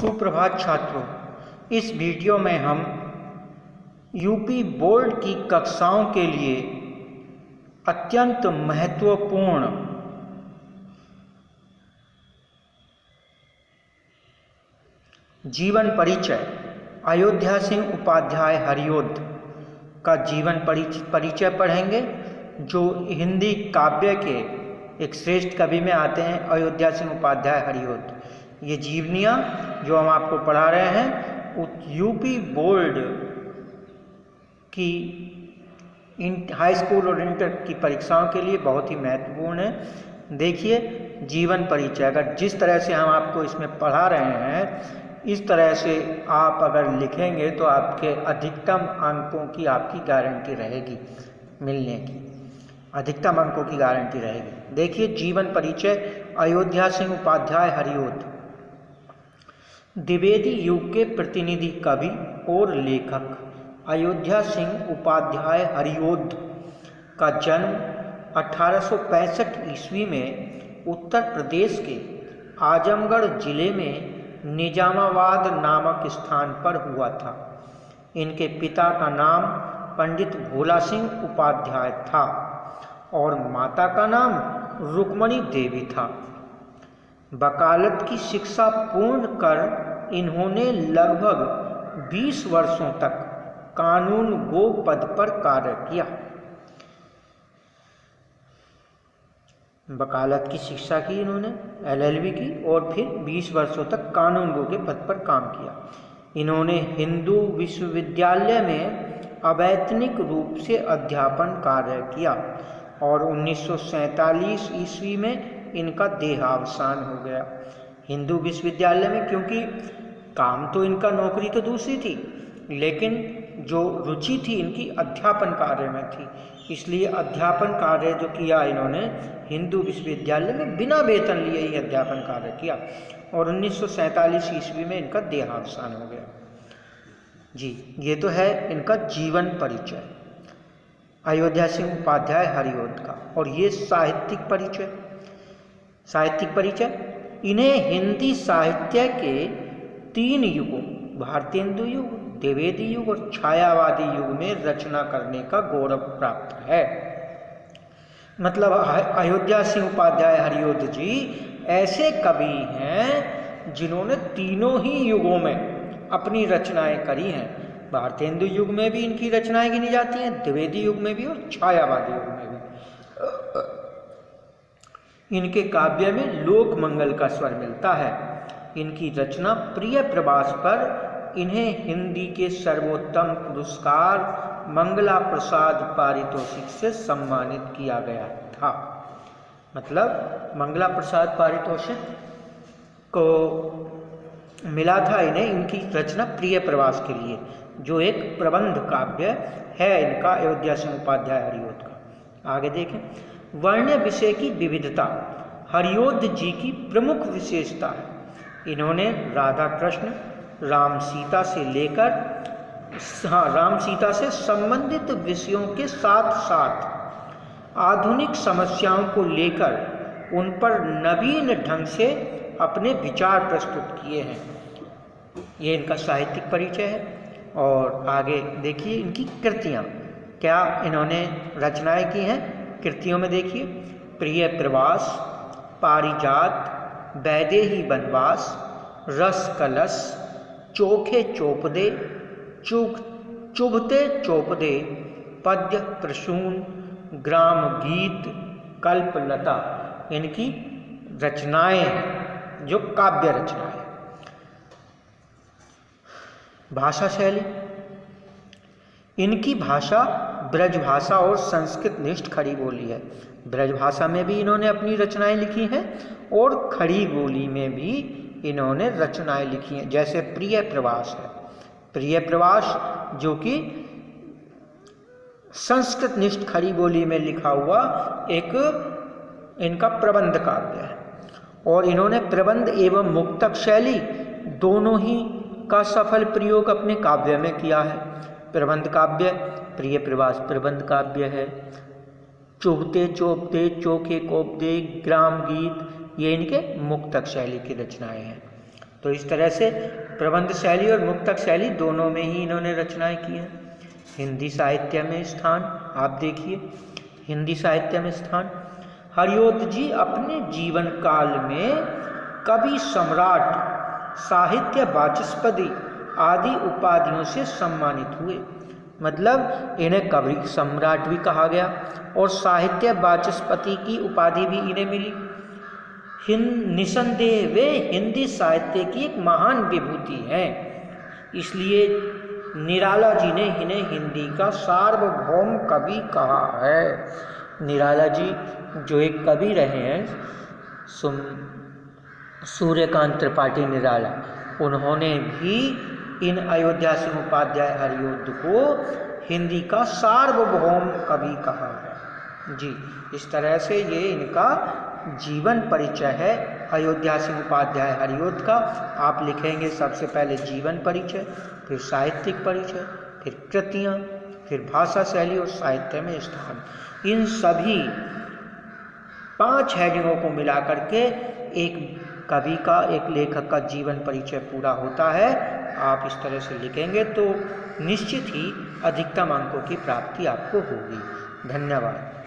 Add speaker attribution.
Speaker 1: सुप्रभात छात्रों, इस वीडियो में हम यूपी बोर्ड की कक्षाओं के लिए अत्यंत महत्वपूर्ण जीवन परिचय अयोध्या सिंह उपाध्याय हरिऔध का जीवन परिचय पढ़ेंगे, जो हिंदी काव्य के एक श्रेष्ठ कवि में आते हैं। अयोध्या सिंह उपाध्याय हरिऔध, ये जीवनियाँ जो हम आपको पढ़ा रहे हैं यूपी बोर्ड की हाई स्कूल और इंटर की परीक्षाओं के लिए बहुत ही महत्वपूर्ण है। देखिए, जीवन परिचय अगर जिस तरह से हम आपको इसमें पढ़ा रहे हैं, इस तरह से आप अगर लिखेंगे तो आपके अधिकतम अंकों की आपकी गारंटी रहेगी मिलने की, अधिकतम अंकों की गारंटी रहेगी। देखिए, जीवन परिचय अयोध्या सिंह उपाध्याय हरिऔध द्विवेदी युग के प्रतिनिधि कवि और लेखक अयोध्या सिंह उपाध्याय हरिऔध का जन्म 1865 ईस्वी में उत्तर प्रदेश के आजमगढ़ जिले में निजामाबाद नामक स्थान पर हुआ था। इनके पिता का नाम पंडित भोला सिंह उपाध्याय था और माता का नाम रुक्मणी देवी था। वकालत की शिक्षा पूर्ण कर इन्होंने लगभग 20 वर्षों तक कानून गो पद पर कार्य किया। वकालत की शिक्षा की इन्होंने LLB की और फिर 20 वर्षों तक कानून गो के पद पर काम किया। इन्होंने हिंदू विश्वविद्यालय में अवैतनिक रूप से अध्यापन कार्य किया और 1947 ईस्वी में इनका देहावसान हो गया। हिंदू विश्वविद्यालय में, क्योंकि काम तो इनका नौकरी तो दूसरी थी, लेकिन जो रुचि थी इनकी अध्यापन कार्य में थी, इसलिए अध्यापन कार्य जो किया इन्होंने हिंदू विश्वविद्यालय में बिना वेतन लिए ही अध्यापन कार्य किया और 1947 ईस्वी में इनका देहावसान हो गया। जी, ये तो है इनका जीवन परिचय अयोध्या सिंह उपाध्याय हरिऔध का। और ये साहित्यिक परिचय इन्हें हिंदी साहित्य के 3 युगों, भारतेंदु युग, द्विवेदी युग और छायावादी युग में रचना करने का गौरव प्राप्त है। मतलब अयोध्या सिंह उपाध्याय हरिऔध जी ऐसे कवि हैं जिन्होंने तीनों ही युगों में अपनी रचनाएं करी हैं। भारतेंदु युग में भी इनकी रचनाएं गिनी जाती हैं, द्विवेदी युग में भी और छायावादी युग में भी। इनके काव्य में लोक मंगल का स्वर मिलता है। इनकी रचना प्रिय प्रवास पर इन्हें हिंदी के सर्वोत्तम पुरस्कार मंगला प्रसाद पारितोषिक से सम्मानित किया गया था। मतलब मंगला प्रसाद पारितोषिक को मिला था इन्हें इनकी रचना प्रिय प्रवास के लिए, जो एक प्रबंध काव्य है इनका अयोध्या सिंह उपाध्याय हरिऔध का। आगे देखें, वर्ण विषय की विविधता हरिऔध जी की प्रमुख विशेषता है। इन्होंने राधा कृष्ण, राम सीता से संबंधित विषयों के साथ साथ आधुनिक समस्याओं को लेकर उन पर नवीन ढंग से अपने विचार प्रस्तुत किए हैं। ये इनका साहित्यिक परिचय है। और आगे देखिए इनकी कृतियाँ, क्या इन्होंने रचनाएं की हैं। कृतियों में देखिए, प्रिय प्रवास, पारिजात, वैदेही वनवास, रस कलश, चोखे चोपदे, चुभते चोपदे, पद्य प्रसून, ग्राम गीत, कल्पलता, इनकी रचनाएं जो काव्य रचनाएं। भाषा शैली, इनकी भाषा ब्रज भाषा और संस्कृत निष्ठ खड़ी बोली है। ब्रज भाषा में भी इन्होंने अपनी रचनाएं लिखी हैं और खड़ी बोली में भी इन्होंने रचनाएं लिखी हैं। जैसे प्रिय प्रवास है, प्रिय प्रवास जो कि संस्कृत निष्ठ खड़ी बोली में लिखा हुआ एक इनका प्रबंध काव्य है। और इन्होंने प्रबंध एवं मुक्तक शैली दोनों ही का सफल प्रयोग अपने काव्य में किया है। प्रबंध काव्य प्रिय प्रवास प्रबंध काव्य है, चुभते चोपते, चोखे कोपदे, ग्राम गीत, ये इनके मुक्तक शैली की रचनाएं हैं। तो इस तरह से प्रबंध शैली और मुक्तक शैली दोनों में ही इन्होंने रचनाएं की हैं। हिंदी साहित्य में स्थान आप देखिए, हिंदी साहित्य में स्थान। हरिऔध जी अपने जीवन काल में कवि सम्राट, साहित्य वाचस्पति आदि उपाधियों से सम्मानित हुए। मतलब इन्हें कवि सम्राट भी कहा गया और साहित्य वाचस्पति की उपाधि भी इन्हें मिली। निसंदेह वे हिंदी साहित्य की एक महान विभूति हैं। इसलिए निराला जी ने इन्हें हिंदी का सार्वभौम कवि कहा है। निराला जी जो एक कवि रहे हैं, सूर्यकांत त्रिपाठी निराला, उन्होंने भी इन अयोध्या सिंह उपाध्याय हरिऔध को हिंदी का सार्वभौम कवि कहा है जी। इस तरह से ये इनका जीवन परिचय है अयोध्या सिंह उपाध्याय हरिऔध का। आप लिखेंगे सबसे पहले जीवन परिचय, फिर साहित्यिक परिचय, फिर कृतियाँ, फिर भाषा शैली और साहित्य में स्थान। इन सभी 5 हेडिंगों को मिलाकर के एक कवि का, एक लेखक का जीवन परिचय पूरा होता है। आप इस तरह से लिखेंगे तो निश्चित ही अधिकतम अंकों की प्राप्ति आपको होगी। धन्यवाद।